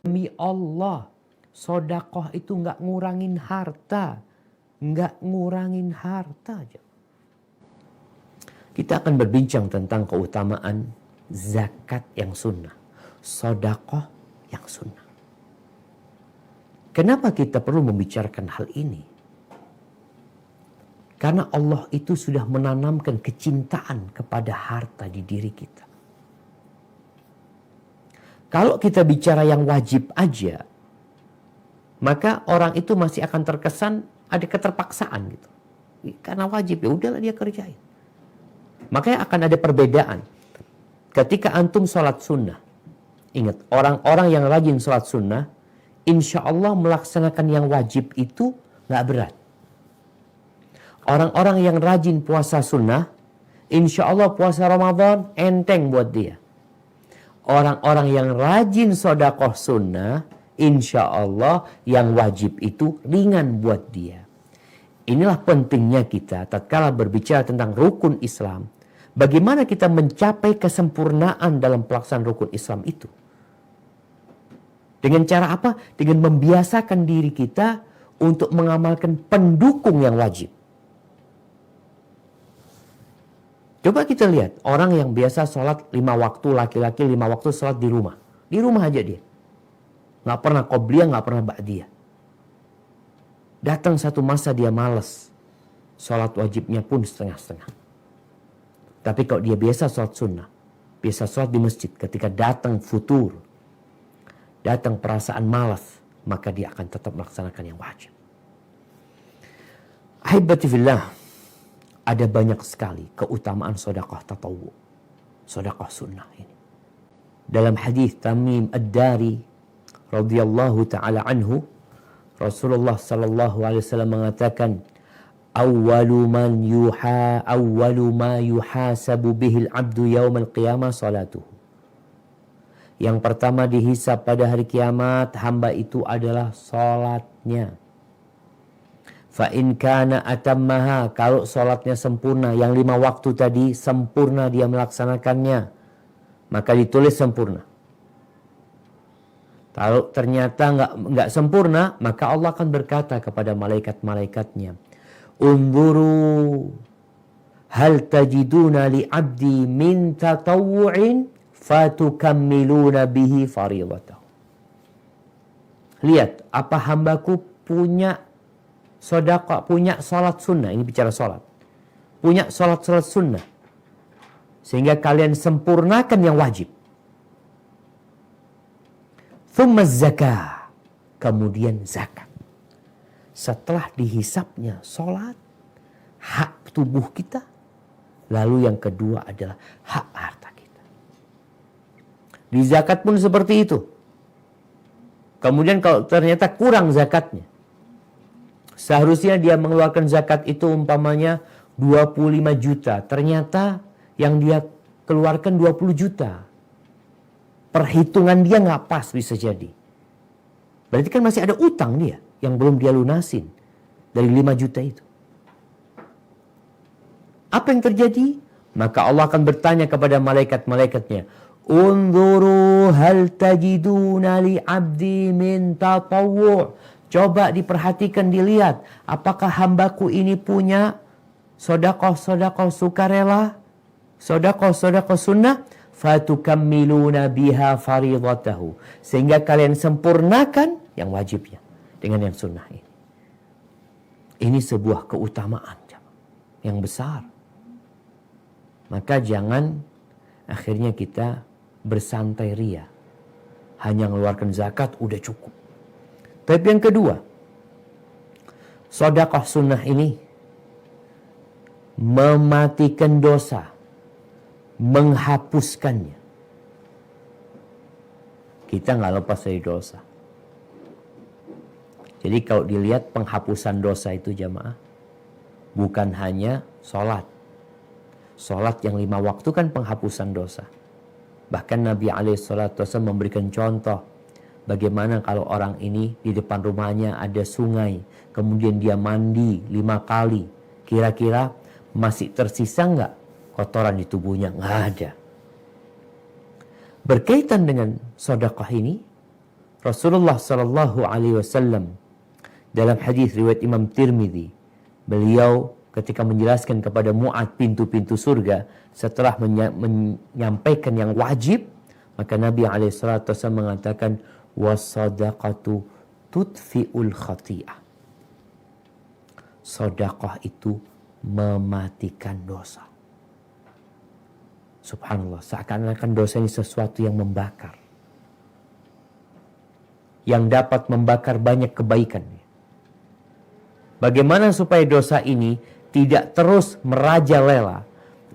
Demi Allah, sodakoh itu nggak ngurangin harta. Nggak ngurangin harta aja. Kita akan berbincang tentang keutamaan zakat yang sunnah. Sodakoh yang sunnah. Kenapa kita perlu membicarakan hal ini? Karena Allah itu sudah menanamkan kecintaan kepada harta di diri kita. Kalau kita bicara yang wajib aja, maka orang itu masih akan terkesan ada keterpaksaan gitu. Karena wajib, ya udahlah dia kerjain. Makanya akan ada perbedaan. Ketika antum sholat sunnah, ingat, orang-orang yang rajin sholat sunnah, insya Allah melaksanakan yang wajib itu gak berat. Orang-orang yang rajin puasa sunnah, insya Allah puasa Ramadan enteng buat dia. Orang-orang yang rajin sodakoh sunnah, insya Allah yang wajib itu ringan buat dia. Inilah pentingnya kita tatkala berbicara tentang rukun Islam. Bagaimana kita mencapai kesempurnaan dalam pelaksanaan rukun Islam itu? Dengan cara apa? Dengan membiasakan diri kita untuk mengamalkan pendukung yang wajib. Coba kita lihat orang yang biasa sholat 5 waktu, laki-laki 5 waktu sholat di rumah. Di rumah aja dia. Nggak pernah qobliyah, nggak pernah ba'diyah. Datang satu masa dia malas. Sholat wajibnya pun setengah-setengah. Tapi kalau dia biasa sholat sunnah, biasa sholat di masjid, ketika datang futur, datang perasaan malas, maka dia akan tetap melaksanakan yang wajib. Ahibati fillah, ada banyak sekali keutamaan sedekah tatawwu, sedekah sunnah ini. Dalam hadis Tamim Ad-Dari radhiyallahu taala anhu, Rasulullah sallallahu alaihi wasallam mengatakan, awwalu ma yuhasabu bihil abdu yaumal qiyamah salatuhu. Yang pertama dihisab pada hari kiamat hamba itu adalah salatnya. Fa in kana atammaha, kalau salatnya sempurna, yang 5 waktu tadi sempurna dia melaksanakannya, maka ditulis sempurna. Kalau ternyata nggak sempurna, maka Allah akan berkata kepada malaikat-malaikatnya, unzuru hal tajiduna li abdi min tatawwu'in fatukammiluna bihi faridatahu. Lihat, apa hambaku punya sedekah, punya salat sunnah, ini bicara salat. Punya salat-salat sunnah. Sehingga kalian sempurnakan yang wajib. Thumma zakah, kemudian zakat. Setelah dihisapnya salat, hak tubuh kita, lalu yang kedua adalah hak harta kita. Di zakat pun seperti itu. Kemudian kalau ternyata kurang zakatnya, seharusnya dia mengeluarkan zakat itu umpamanya 25 juta. Ternyata yang dia keluarkan 20 juta. Perhitungan dia nggak pas bisa jadi. Berarti kan masih ada utang dia yang belum dia lunasin dari 5 juta itu. Apa yang terjadi? Maka Allah akan bertanya kepada malaikat-malaikatnya, unzuru hal tajiduna li abdi min tatawwu'. Coba diperhatikan, dilihat, apakah hambaku ini punya sedekah-sedekah sukarela, sedekah-sedekah sunnah, fatukammiluna biha faridatahu, sehingga kalian sempurnakan yang wajibnya dengan yang sunnah ini. Ini sebuah keutamaan yang besar. Maka jangan akhirnya kita bersantai ria, hanya mengeluarkan zakat udah cukup. Tapi yang kedua, sedekah sunnah ini mematikan dosa, menghapuskannya. Kita nggak lepas dari dosa. Jadi kalau dilihat penghapusan dosa itu jamaah, bukan hanya sholat. Sholat yang 5 waktu kan penghapusan dosa. Bahkan Nabi SAW memberikan contoh, bagaimana kalau orang ini di depan rumahnya ada sungai, kemudian dia mandi 5 kali. Kira-kira masih tersisa nggak kotoran di tubuhnya? Nggak ada. Berkaitan dengan sedekah ini, Rasulullah sallallahu alaihi wasallam dalam hadis riwayat Imam Tirmidzi, beliau ketika menjelaskan kepada Mu'adz pintu-pintu surga setelah menyampaikan yang wajib, maka Nabi alaihi salatu wasallam mengatakan wasadaqatu tudfi'ul khati'ah. Sedekah itu mematikan dosa. Subhanallah, seakan-akan dosa ini sesuatu yang membakar, yang dapat membakar banyak kebaikan. Bagaimana supaya dosa ini tidak terus merajalela,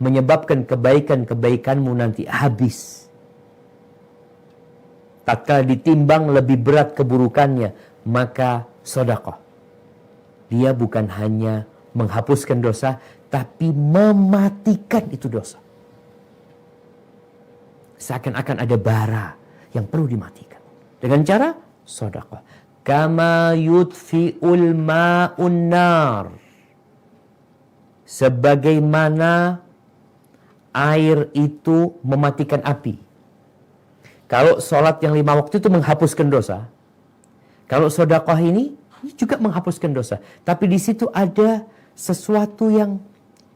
menyebabkan kebaikan-kebaikanmu nanti habis. Tatkala ditimbang lebih berat keburukannya, maka sedekah, dia bukan hanya menghapuskan dosa, tapi mematikan itu dosa. Seakan-akan ada bara yang perlu dimatikan. Dengan cara sedekah. Kama yudfi'ul ma'un nar. Sebagaimana air itu mematikan api. Kalau sholat yang 5 waktu itu menghapuskan dosa, kalau sedekah ini juga menghapuskan dosa. Tapi di situ ada sesuatu yang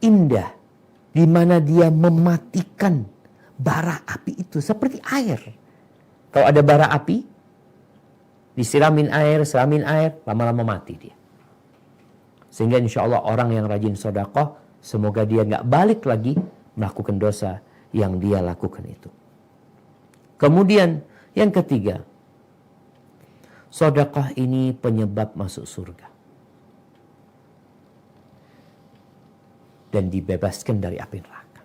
indah, di mana dia mematikan bara api itu seperti air. Kalau ada bara api, disiramin air, lama-lama mati dia. Sehingga insya Allah orang yang rajin sedekah, semoga dia nggak balik lagi melakukan dosa yang dia lakukan itu. Kemudian yang ketiga, sedekah ini penyebab masuk surga dan dibebaskan dari api neraka.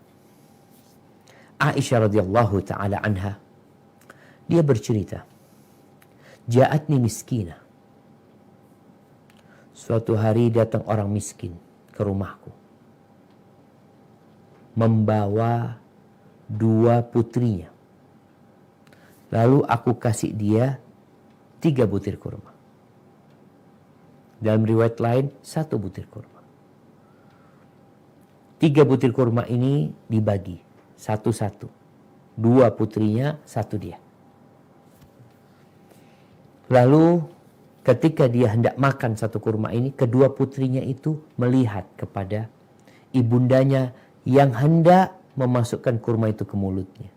Aisyah radhiyallahu taala anha, dia bercerita, ja'atni miskina. Suatu hari datang orang miskin ke rumahku, membawa 2 putrinya. Lalu aku kasih dia 3 butir kurma. Dalam riwayat lain 1 butir kurma. 3 butir kurma ini dibagi satu-satu. 2 putrinya, 1 dia. Lalu ketika dia hendak makan 1 kurma ini, kedua putrinya itu melihat kepada ibundanya yang hendak memasukkan kurma itu ke mulutnya.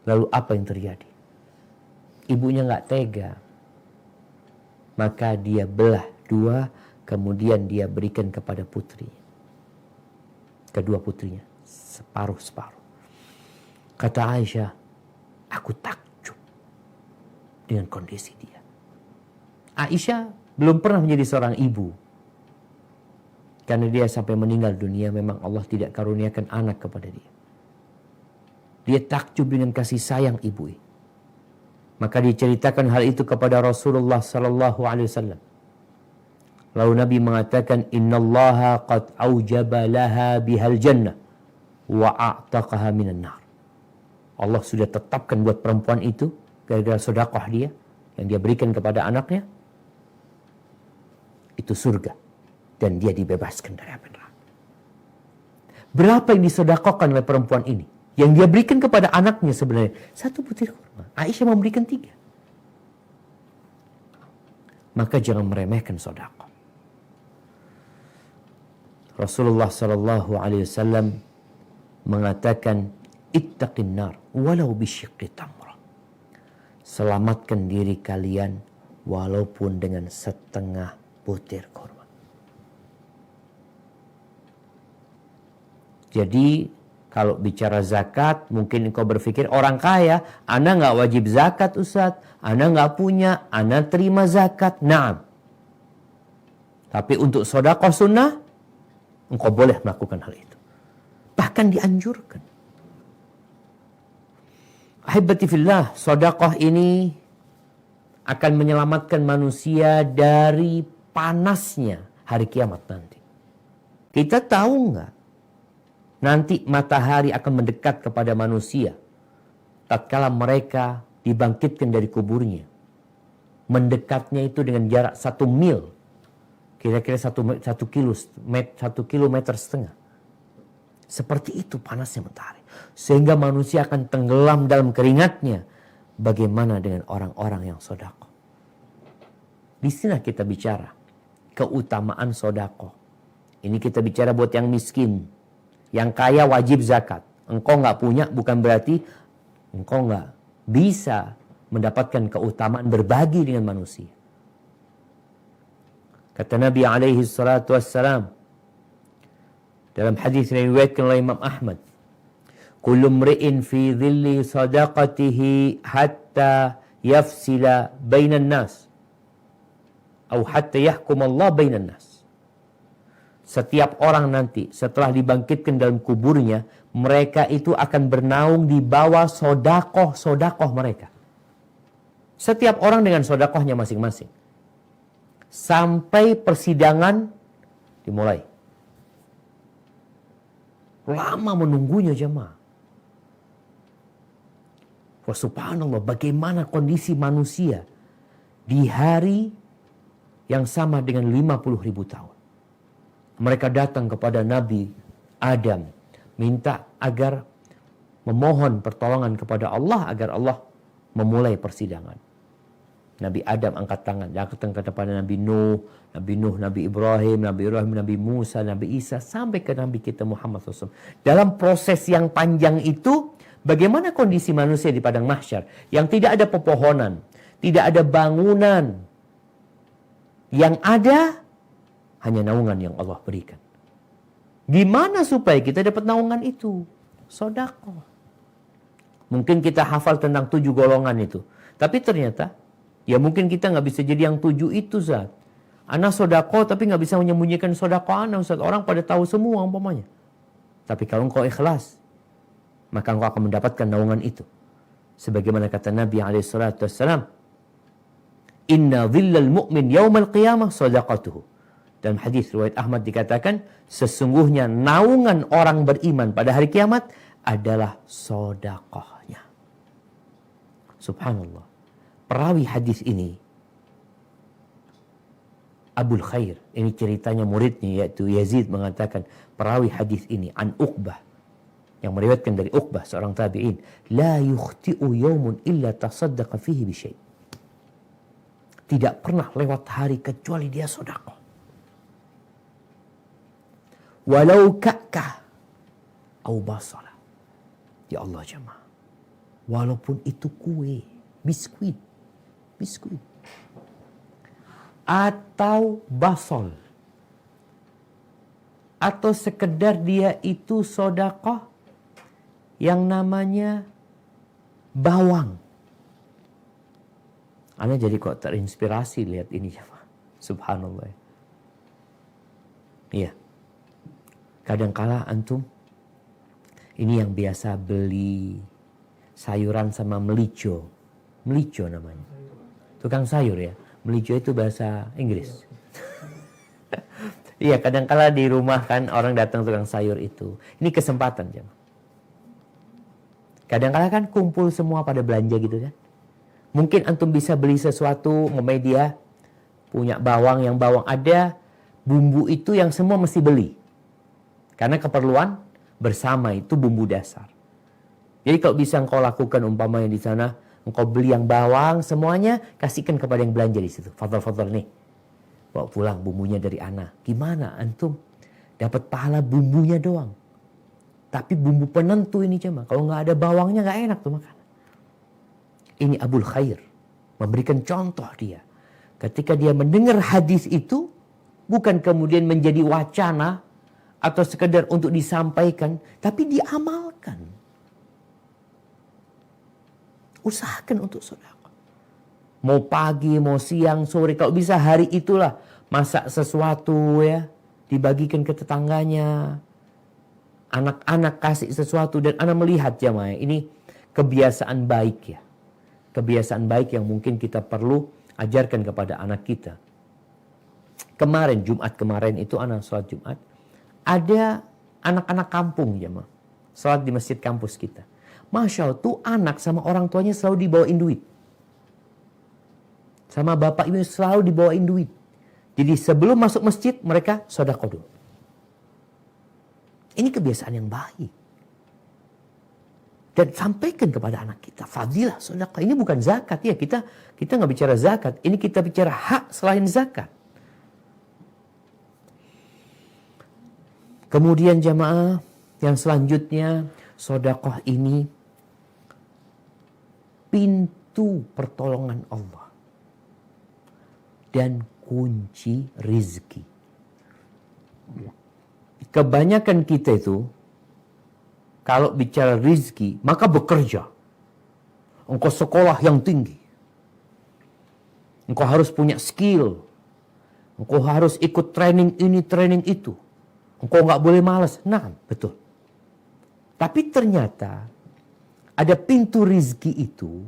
Lalu apa yang terjadi? Ibunya nggak tega. Maka dia belah 2, kemudian dia berikan kepada putrinya. Kedua putrinya, separuh-separuh. Kata Aisyah, aku takjub dengan kondisi dia. Aisyah belum pernah menjadi seorang ibu. Karena dia sampai meninggal dunia, memang Allah tidak karuniakan anak kepada dia. Dia takjub dengan kasih sayang ibu. Maka diceritakan hal itu kepada Rasulullah sallallahu alaihi wasallam. Lalu Nabi mengatakan, innallaha qad aujaba laha bihal jannah wa a'taqaha minan nar. Allah sudah tetapkan buat perempuan itu, gara-gara sedekah dia yang dia berikan kepada anaknya, itu surga, dan dia dibebaskan dari api neraka. Berapa yang disedekahkan oleh perempuan ini? Yang dia berikan kepada anaknya sebenarnya 1 butir kurma. Aisyah memberikan 3. Maka jangan meremehkan sedekah. Rasulullah sallallahu alaihi wasallam mengatakan, ittaqin nar walau bisyiqqi tamrah. Selamatkan diri kalian walaupun dengan setengah butir kurma. Jadi kalau bicara zakat, mungkin engkau berpikir orang kaya, ana nggak wajib zakat Ustaz, ana nggak punya, ana terima zakat. Naam. Tapi untuk sedekah sunnah, engkau boleh melakukan hal itu. Bahkan dianjurkan. Ahibati fillah, sedekah ini akan menyelamatkan manusia dari panasnya hari kiamat nanti. Kita tahu nggak? Nanti matahari akan mendekat kepada manusia tatkala mereka dibangkitkan dari kuburnya. Mendekatnya itu dengan jarak 1 mil. Kira-kira 1 kilometer setengah. Seperti itu panasnya matahari. Sehingga manusia akan tenggelam dalam keringatnya. Bagaimana dengan orang-orang yang sedekah? Di sini kita bicara keutamaan sedekah. Ini kita bicara buat yang miskin. Yang kaya wajib zakat. Engkau nggak punya bukan berarti engkau nggak bisa mendapatkan keutamaan berbagi dengan manusia. Kata Nabi alaihi salatu wassalam dalam hadis yang diriwayatkan oleh Imam Ahmad, kullu mri'in fi dhilli sadaqatihi hatta yafsila bainan nas atau hatta yahkum Allah bainan nas. Setiap orang nanti setelah dibangkitkan dalam kuburnya, mereka itu akan bernaung di bawah sodakoh mereka. Setiap orang dengan sodakohnya masing-masing. Sampai persidangan dimulai. Lama menunggunya jemaah. Wah, subhanallah, bagaimana kondisi manusia di hari yang sama dengan 50.000 tahun. Mereka datang kepada Nabi Adam, minta agar memohon pertolongan kepada Allah agar Allah memulai persidangan. Nabi Adam angkat tangan, datang kepada Nabi Nuh, Nabi Ibrahim, Nabi Musa, Nabi Isa, sampai ke Nabi kita Muhammad SAW. Dalam proses yang panjang itu, bagaimana kondisi manusia di padang mahsyar yang tidak ada pepohonan, tidak ada bangunan, yang ada hanya naungan yang Allah berikan. Gimana supaya kita dapat naungan itu? Sedekah. Mungkin kita hafal tentang 7 golongan itu, tapi ternyata ya mungkin kita nggak bisa jadi yang 7 itu, Zat. Ana sedekah tapi nggak bisa menyembunyikan sedekah ana, Ustaz. Orang pada tahu semua umpamanya. Tapi kalau engkau ikhlas, maka engkau akan mendapatkan naungan itu. Sebagaimana kata Nabi SAW, inna dhillal mu'min yawmal qiyamah sadaqatuhu. Dalam hadis riwayat Ahmad dikatakan, sesungguhnya naungan orang beriman pada hari kiamat adalah sedekahnya. Subhanallah. Perawi hadis ini Abul Khair, ini ceritanya muridnya yaitu Yazid mengatakan, perawi hadis ini an Uqbah, yang meriwayatkan dari Uqbah seorang tabi'in, la yukhti'u yawmun illa tasaddaqa fihi bi syai'. Tidak pernah lewat hari kecuali dia sedekah. Walau ka'kah au basala. Ya Allah jemaah. Walaupun itu kue, biskuit. Atau basol. Atau sekedar dia itu sedekah yang namanya bawang. Ana jadi kok terinspirasi lihat ini jemaah. Subhanallah. Iya. Kadangkala antum ini yang biasa beli sayuran sama melico. Melico namanya. Tukang sayur ya. Melico itu bahasa Inggris. Iya, kadangkala di rumah kan orang datang tukang sayur itu. Ini kesempatan jemaah. Kadangkala kan kumpul semua pada belanja gitu kan. Mungkin antum bisa beli sesuatu, dia punya bawang, yang bawang ada, bumbu itu yang semua mesti beli. Karena keperluan bersama itu bumbu dasar. Jadi kalau bisa engkau lakukan umpamanya di sana, engkau beli yang bawang semuanya, kasihkan kepada yang belanja di situ. Fadl nih, bawa pulang bumbunya dari ana. Gimana antum dapat pahala bumbunya doang? Tapi bumbu penentu ini cuma, kalau nggak ada bawangnya nggak enak tuh makan. Ini Abul Khair memberikan contoh dia. Ketika dia mendengar hadis itu, bukan kemudian menjadi wacana atau sekedar untuk disampaikan, tapi diamalkan. Usahakan untuk sedekah. Mau pagi, mau siang, sore, kalau bisa hari itulah masak sesuatu ya, dibagikan ke tetangganya. Anak-anak kasih sesuatu, dan anak melihat jamaah ini kebiasaan baik ya. Kebiasaan baik yang mungkin kita perlu ajarkan kepada anak kita. Kemarin, Jumat kemarin itu anak sholat Jumat. Ada anak-anak kampung jemaah. Sholat di masjid kampus kita. Masya Allah, tuh anak sama orang tuanya selalu dibawain duit. Sama bapak ibu selalu dibawain duit. Jadi sebelum masuk masjid, mereka sedekah dulu. Ini kebiasaan yang baik. Dan sampaikan kepada anak kita, fadilah sedekah. Ini bukan zakat ya, kita nggak bicara zakat. Ini kita bicara hak selain zakat. Kemudian jamaah yang selanjutnya, sedekah ini pintu pertolongan Allah dan kunci rizki. Kebanyakan kita itu kalau bicara rizki, maka bekerja. Engkau sekolah yang tinggi. Engkau harus punya skill. Engkau harus ikut training ini, training itu. Engkau nggak boleh malas. Nah, betul. Tapi ternyata ada pintu rizki itu,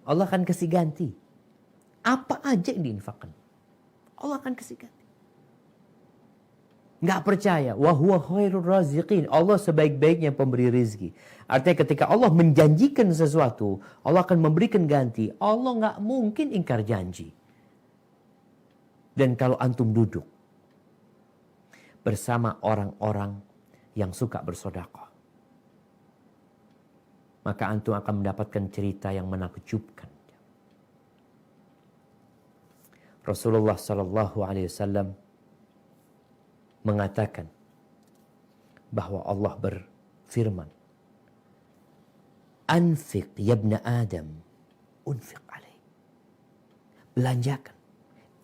Allah akan kasih ganti. Apa aja yang diinfakkan, Allah akan kasih ganti. Nggak percaya. Wa huwa khairur raziqin. Allah sebaik-baiknya pemberi rizki. Artinya ketika Allah menjanjikan sesuatu, Allah akan memberikan ganti. Allah nggak mungkin ingkar janji. Dan kalau antum duduk bersama orang-orang yang suka bersedekah, maka antum akan mendapatkan cerita yang menakjubkan. Rasulullah sallallahu alaihi wasallam mengatakan bahwa Allah berfirman, "Anfiq ya ibna Adam, unfiq alaih." Belanjakan,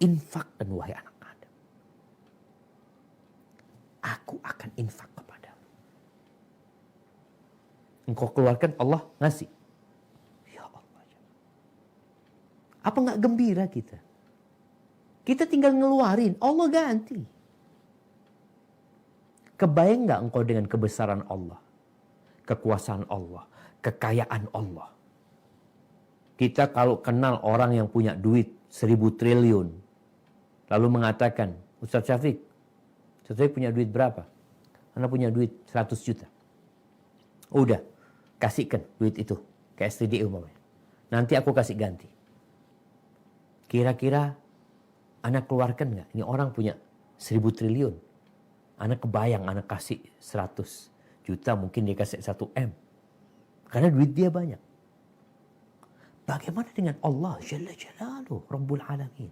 infakkan wahai anak Adam. Aku akan infak kepadamu. Engkau keluarkan, Allah ngasih. Ya Allah. Apa nggak gembira kita? Kita tinggal ngeluarin, Allah ganti. Kebayang nggak engkau dengan kebesaran Allah, kekuasaan Allah, kekayaan Allah? Kita kalau kenal orang yang punya duit 1.000 triliun, lalu mengatakan, Ustaz Syafiq punya duit berapa? Anda punya duit 100 juta. Udah, kasihkan duit itu ke STD umpamanya. Nanti aku kasih ganti. Kira-kira Anda keluarkan nggak? Ini orang punya 1.000 triliun. Anak kebayang, anak kasih 100 juta, mungkin dia kasih 1 M. Karena duit dia banyak. Bagaimana dengan Allah Jalla Jalaluh, Rabbul Alamin?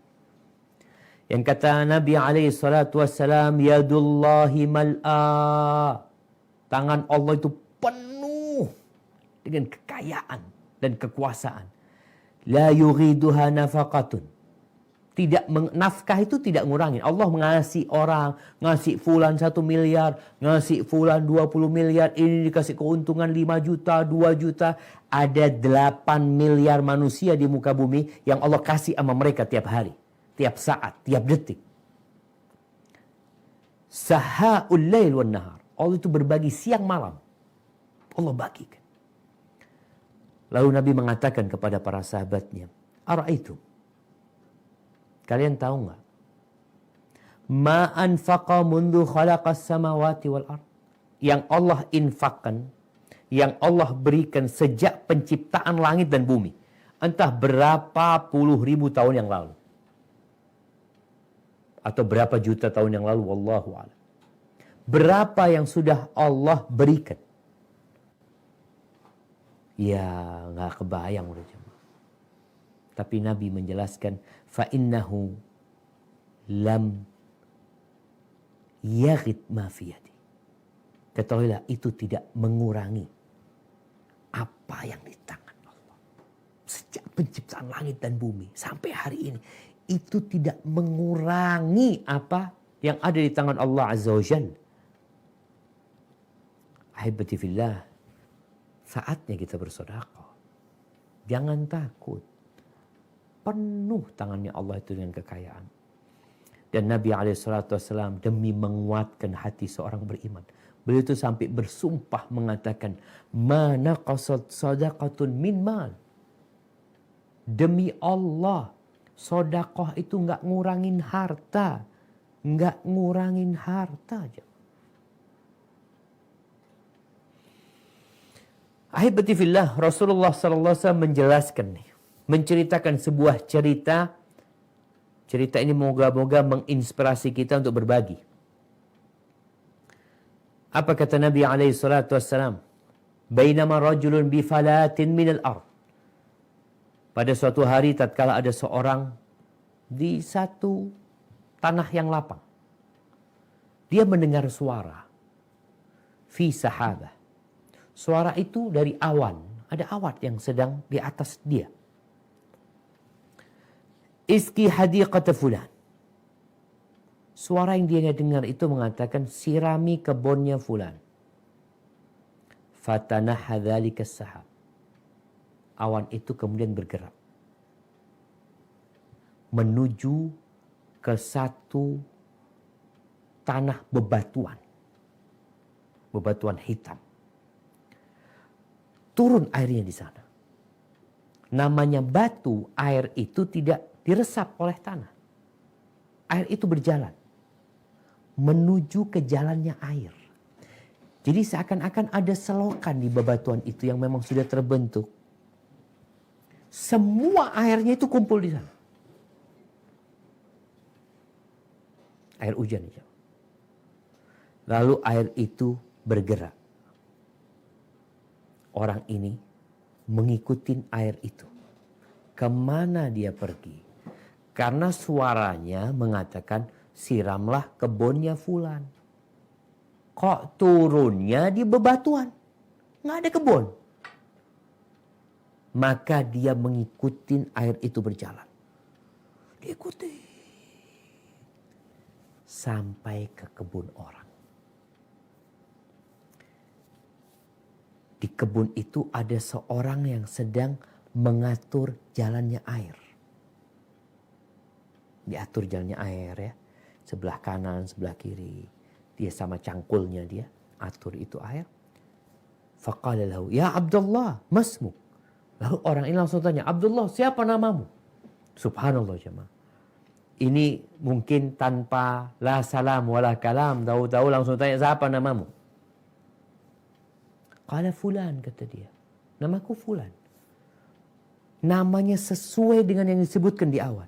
Yang kata Nabi SAW, Yadullahi mal'a. Tangan Allah itu penuh dengan kekayaan dan kekuasaan. La yughiduha nafaqatun. Nafkah itu tidak ngurangin. Allah ngasih orang, ngasih fulan 1 miliar, ngasih fulan 20 miliar, ini dikasih keuntungan 5 juta, 2 juta. Ada 8 miliar manusia di muka bumi yang Allah kasih sama mereka tiap hari, tiap saat, tiap detik. Saha'ul lail wan nahar. Allah itu berbagi siang malam. Allah bagikan. Lalu Nabi mengatakan kepada para sahabatnya, Ara'aitum, kalian tahu nggak? Ma anfaqa mundu khalaqas samawati wal ard. Yang Allah infakkan, yang Allah berikan sejak penciptaan langit dan bumi. Entah berapa puluh ribu tahun yang lalu. Atau berapa juta tahun yang lalu, wallahu a'lam. Berapa yang sudah Allah berikan? Ya, nggak kebayang udah. Tapi Nabi menjelaskan, فَإِنَّهُ لَمْ يَغِدْ مَا فِي يَدِي. Ketahuilah itu tidak mengurangi apa yang di tangan Allah. Sejak penciptaan langit dan bumi sampai hari ini, itu tidak mengurangi apa yang ada di tangan Allah Azza wa Jalla. Ahibati fillah, saatnya kita bersedekah. Jangan takut. Penuh tangannya Allah itu dengan kekayaan. Dan Nabi SAW demi menguatkan hati seorang beriman, beliau itu sampai bersumpah mengatakan, mana qasad sadaqatun min mal. Demi Allah, sedekah itu nggak ngurangin harta, nggak ngurangin harta aja. Ahibati fillah, Rasulullah SAW menjelaskan nih, menceritakan sebuah cerita. Cerita ini moga-moga menginspirasi kita untuk berbagi. Apa kata Nabi SAW? Bainama rajulun bifalatin minal ard. Pada suatu hari tatkala ada seorang di satu tanah yang lapang. Dia mendengar suara. Fi sahabah. Suara itu dari awan. Ada awan yang sedang di atas dia. Iski hadiqata fulan. Suara yang dia dengar itu mengatakan sirami kebunnya fulan. Fatanaha dzalika sahab. Awan itu kemudian bergerak menuju ke satu tanah bebatuan. Bebatuan hitam. Turun airnya di sana. Namanya batu, air itu tidak diresap oleh tanah. Air itu berjalan menuju ke jalannya air. Jadi seakan-akan ada selokan di bebatuan itu yang memang sudah terbentuk. Semua airnya itu kumpul di sana. Air hujan. Lalu air itu bergerak. Orang ini mengikuti air itu. Kemana dia pergi? Karena suaranya mengatakan siramlah kebunnya fulan. Kok turunnya di bebatuan? Nggak ada kebun. Maka dia mengikuti air itu berjalan. Diikuti. Sampai ke kebun orang. Di kebun itu ada seorang yang sedang mengatur jalannya air. Diatur jalannya air ya. Sebelah kanan, sebelah kiri. Dia sama cangkulnya dia atur itu air. Faqala lahu, ya Abdullah, masmuk. Lalu orang ini langsung tanya, Abdullah, siapa namamu? Subhanallah jemaah. Ini mungkin tanpa la salam wala kalam. Tahu-tahu langsung tanya, siapa namamu? Qala fulan, kata dia. Namaku fulan. Namanya sesuai dengan yang disebutkan di awal.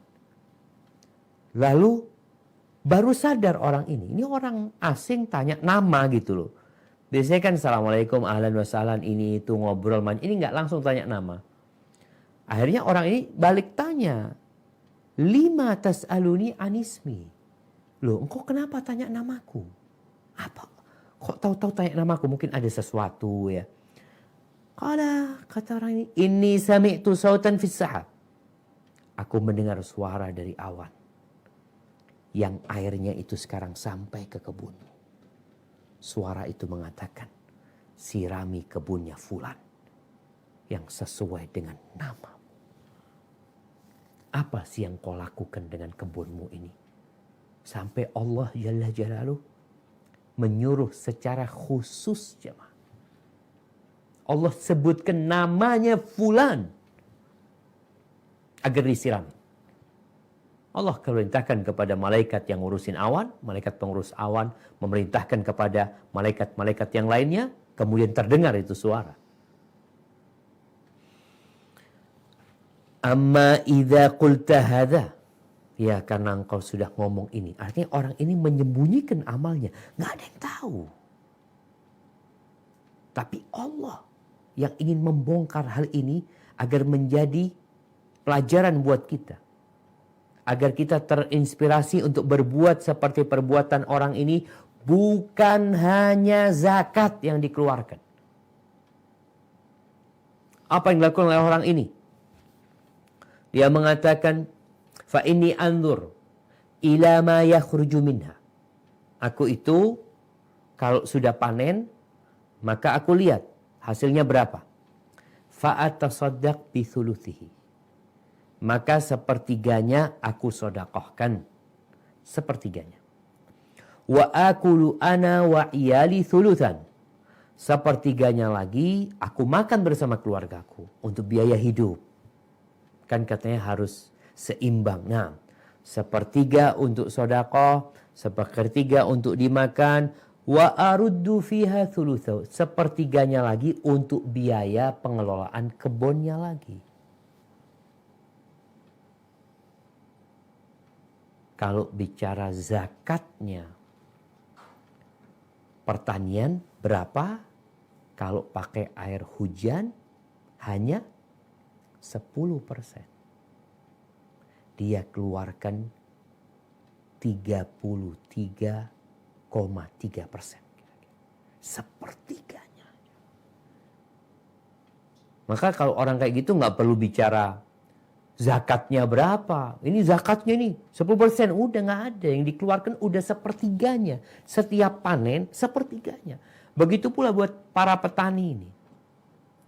Lalu baru sadar orang ini. Ini orang asing tanya nama gitu loh. Biasanya kan assalamualaikum, ahlan wa sahlan, ini itu ngobrol. Ini nggak langsung tanya nama. Akhirnya orang ini balik tanya. Lima tas'aluni anismi. Loh, engkau kenapa tanya namaku? Apa? Kok tahu-tahu tanya namaku? Mungkin ada sesuatu ya. Kata orang ini sami'tu sautan fis sahab. Aku mendengar suara dari awan. Yang airnya itu sekarang sampai ke kebun. Suara itu mengatakan, sirami kebunnya fulan. Yang sesuai dengan nama. Apa sih yang kau lakukan dengan kebunmu ini? Sampai Allah Jalla Jalaluh menyuruh secara khusus jemaah. Allah sebutkan namanya fulan. Agar disirami. Allah perintahkan kepada malaikat yang ngurusin awan. Malaikat pengurus awan memerintahkan kepada malaikat-malaikat yang lainnya. Kemudian terdengar itu suara. Amma idza qulta hadza. Ya karena engkau sudah ngomong ini. Artinya orang ini menyembunyikan amalnya. Nggak ada yang tahu. Tapi Allah yang ingin membongkar hal ini agar menjadi pelajaran buat kita. Agar kita terinspirasi untuk berbuat seperti perbuatan orang ini. Bukan hanya zakat yang dikeluarkan. Apa yang dilakukan oleh orang ini? Dia mengatakan, fa inni anzur ila ma yakhruju minha. Aku itu kalau sudah panen, maka aku lihat hasilnya berapa. Fa atasaddaq bi thuluthihi. Maka sepertiganya aku sedekahkan. Sepertiganya. Wa akulu ana wa iyali thuluthan. Sepertiganya lagi aku makan bersama keluargaku untuk biaya hidup. Kan katanya harus seimbang. Nah, sepertiga untuk sedekah, sepertiga untuk dimakan, wa aruddu fiha thulutsahu. Sepertiganya lagi untuk biaya pengelolaan kebunnya lagi. Kalau bicara zakatnya, pertanian berapa? Kalau pakai air hujan hanya 10%. Dia keluarkan 33,3%. Sepertiganya. Maka kalau orang kayak gitu nggak perlu bicara zakatnya berapa. Ini zakatnya nih 10%, udah nggak ada. Yang dikeluarkan udah sepertiganya. Setiap panen sepertiganya. Begitu pula buat para petani ini.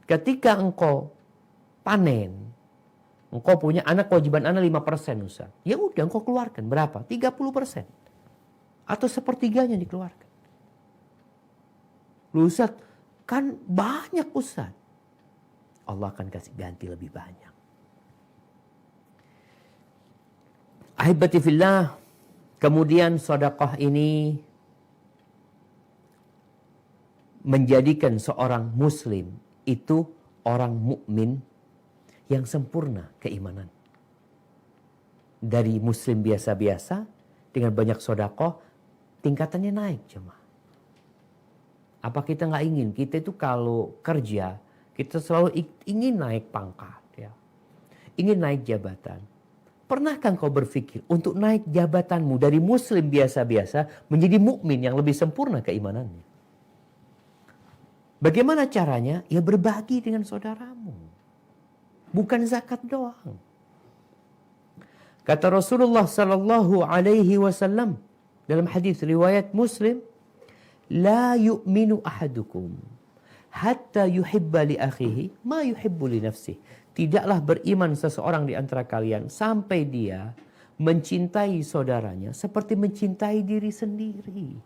Ketika engkau panen, engkau punya anak, kewajiban anak 5% Ustaz. Ya udah engkau keluarkan berapa? 30%. Atau sepertiganya dikeluarkan. Lu Ustaz, kan banyak Ustaz. Allah akan kasih ganti lebih banyak. Ahibati fillah, kemudian sedekah ini menjadikan seorang muslim itu orang mukmin yang sempurna keimanan. Dari muslim biasa-biasa dengan banyak sedekah, tingkatannya naik jemaah. Apa kita nggak ingin? Kita itu kalau kerja, kita selalu ingin naik pangkat, ya. Ingin naik jabatan. Pernahkah kau berpikir untuk naik jabatanmu dari muslim biasa-biasa menjadi mukmin yang lebih sempurna keimanannya? Bagaimana caranya? Ya berbagi dengan saudaramu. Bukan zakat doang. Kata Rasulullah sallallahu alaihi wasallam dalam hadis riwayat Muslim, la yu'minu ahadukum hatta yuhibba li akhihi ma yuhibbu li nafsihi. Tidaklah beriman seseorang di antara kalian sampai dia mencintai saudaranya seperti mencintai diri sendiri.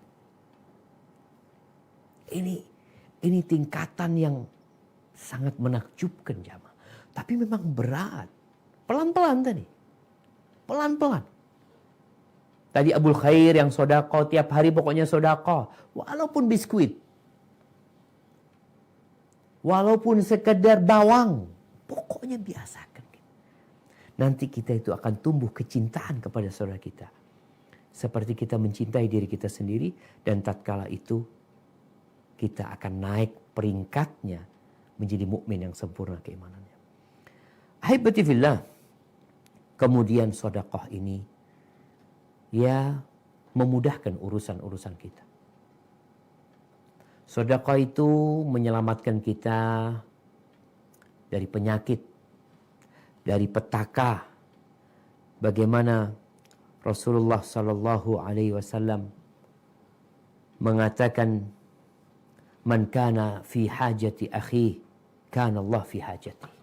Ini tingkatan yang sangat menakjubkan jamaah. Tapi memang berat. Pelan-pelan tadi. Pelan-pelan. Tadi Abul Khair yang sodako tiap hari pokoknya sodako. Walaupun biskuit. Walaupun sekedar bawang. Pokoknya biasakan. Nanti kita itu akan tumbuh kecintaan kepada saudara kita. Seperti kita mencintai diri kita sendiri. Dan tatkala itu kita akan naik peringkatnya menjadi mukmin yang sempurna keimanannya. Ahibati fillah. Kemudian sedekah ini ya memudahkan urusan-urusan kita. Sedekah itu menyelamatkan kita dari penyakit, dari petaka. Bagaimana Rasulullah sallallahu alaihi wasallam mengatakan, "Man kana fi hajati akhi, kana Allah fi hajati."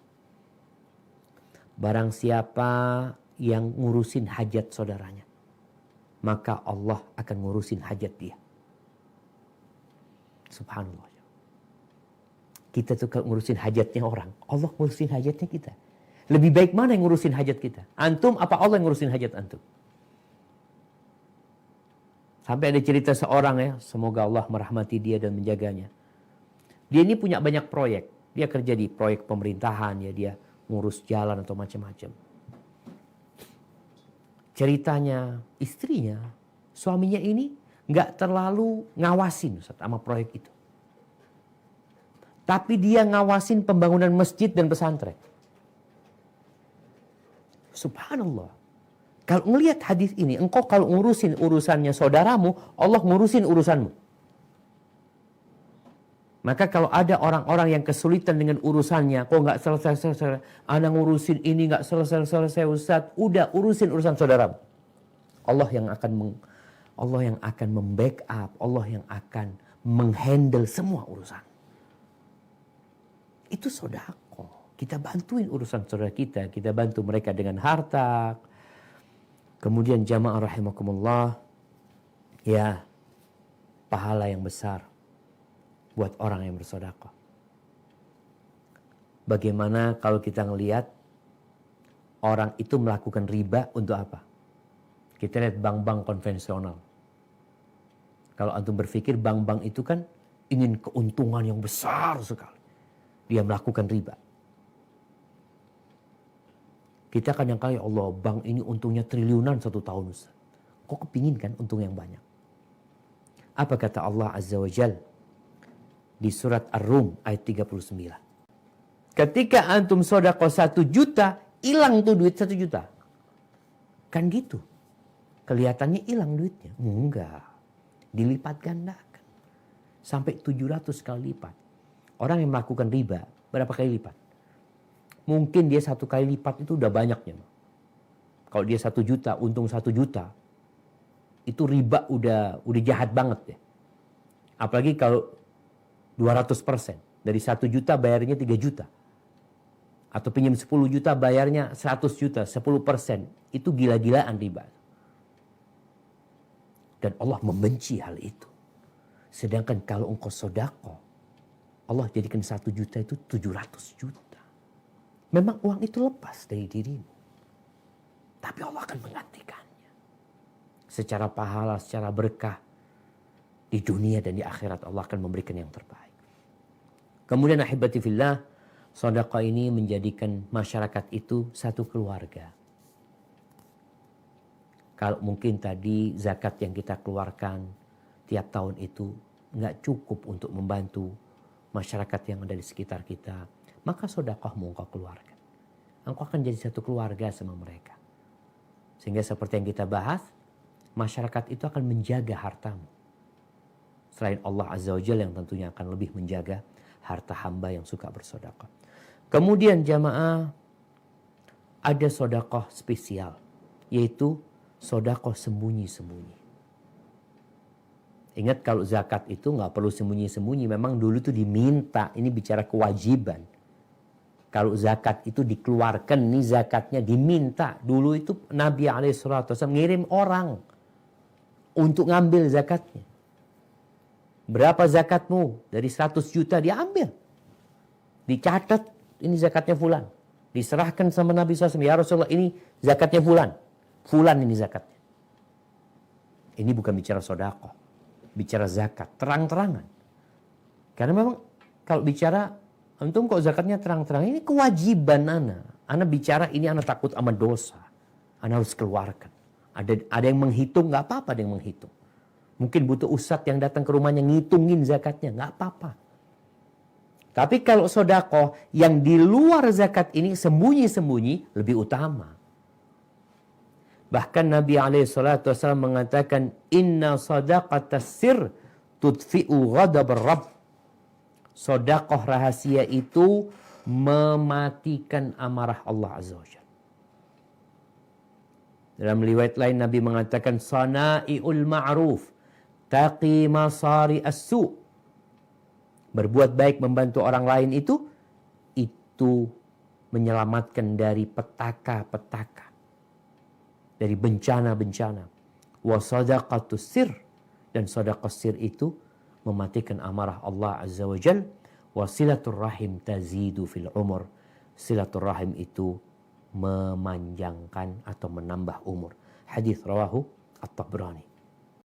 Barang siapa yang ngurusin hajat saudaranya, maka Allah akan ngurusin hajat dia. Subhanallah. Kita tuh ngurusin hajatnya orang, Allah ngurusin hajatnya kita. Lebih baik mana yang ngurusin hajat kita? Antum apa Allah yang ngurusin hajat antum? Sampai ada cerita seorang ya, semoga Allah merahmati dia dan menjaganya. Dia ini punya banyak proyek. Dia kerja di proyek pemerintahan ya, dia ngurus jalan atau macam-macam. Ceritanya istrinya, suaminya ini nggak terlalu ngawasin sama proyek itu. Tapi dia ngawasin pembangunan masjid dan pesantren. Subhanallah. Kalau ngelihat hadis ini, engkau kalau ngurusin urusannya saudaramu, Allah ngurusin urusanmu. Maka kalau ada orang-orang yang kesulitan dengan urusannya, kok nggak selesai-selesai, anak ngurusin ini nggak selesai-selesai Ustaz, udah urusin urusan saudaramu. Allah yang akan membackup, Allah yang akan menghandle semua urusan. Itu sedekah. Kita bantuin urusan saudara kita bantu mereka dengan harta. Kemudian jamaah rahimakumullah, ya pahala yang besar buat orang yang bersedekah. Bagaimana kalau kita ngelihat orang itu melakukan riba untuk apa? Kita lihat bank-bank konvensional. Kalau antum berpikir bank-bank itu kan ingin keuntungan yang besar sekali. Dia melakukan riba. Kita kadang-kali Allah, bank ini untungnya triliunan satu tahun Ustaz. Kok kepingin kan untung yang banyak? Apa kata Allah Azza wa Jal di surat Ar-Rum ayat 39. Ketika antum sedekah 1 juta, hilang tuh duit 1 juta. Kan gitu. Kelihatannya hilang duitnya. Enggak. Dilipat gandakan. Sampai 700 kali lipat. Orang yang melakukan riba, berapa kali lipat? Mungkin dia 1 kali lipat itu udah banyaknya. Kalau dia 1 juta, untung 1 juta. Itu riba udah jahat banget ya. Apalagi kalau 200%. Dari 1 juta bayarnya 3 juta. Atau pinjam 10 juta bayarnya 100 juta, 10%. Itu gila-gilaan riba. Dan Allah membenci hal itu. Sedangkan kalau engkau sedekah, Allah jadikan 1 juta itu 700 juta. Memang uang itu lepas dari dirimu. Tapi Allah akan menggantikannya. Secara pahala, secara berkah. Di dunia dan di akhirat Allah akan memberikan yang terbaik. Kemudian ahibati fillah, sedekah ini menjadikan masyarakat itu satu keluarga. Kalau mungkin tadi zakat yang kita keluarkan tiap tahun itu nggak cukup untuk membantu masyarakat yang ada di sekitar kita, maka sedekahmu engkau keluarkan. Engkau akan jadi satu keluarga sama mereka. Sehingga seperti yang kita bahas, masyarakat itu akan menjaga hartamu. Selain Allah Azza wa Jalla yang tentunya akan lebih menjaga harta hamba yang suka bersedekah. Kemudian jamaah, ada sedekah spesial, yaitu sedekah sembunyi-sembunyi. Ingat kalau zakat itu nggak perlu sembunyi-sembunyi, memang dulu itu diminta, ini bicara kewajiban. Kalau zakat itu dikeluarkan, nih zakatnya diminta. Dulu itu Nabi SAW ngirim orang untuk ngambil zakatnya. Berapa zakatmu? Dari 100 juta diambil. Dicatat, ini zakatnya fulan. Diserahkan sama Nabi SAW. Ya Rasulullah, ini zakatnya fulan. Fulan ini zakatnya. Ini bukan bicara sedekah. Bicara zakat. Terang-terangan. Karena memang kalau bicara, antum kok zakatnya terang-terangan. Ini kewajiban ana. Ana bicara ini ana takut sama dosa. Ana harus keluarkan. Ada yang menghitung, gak apa-apa ada yang menghitung. Mungkin butuh ustadz yang datang ke rumahnya ngitungin zakatnya. Nggak apa-apa. Tapi kalau sedekah yang di luar zakat ini sembunyi-sembunyi lebih utama. Bahkan Nabi SAW mengatakan, Inna sadaqatas sir tudfi'u ghadab Rabb. Sedekah rahasia itu mematikan amarah Allah Azza wa Jalla. Dalam riwayat lain Nabi mengatakan, Sana'iul ma'ruf taqi masari as-su'. Berbuat baik membantu orang lain itu menyelamatkan dari petaka-petaka, dari bencana-bencana. Wa sadaqatus sir, dan sedekah sir itu mematikan amarah Allah Azza wa Jal. Wa silatur rahim tazidu fil umur. Silatur rahim itu memanjangkan atau menambah umur. Hadis rawahu At-Tabrani.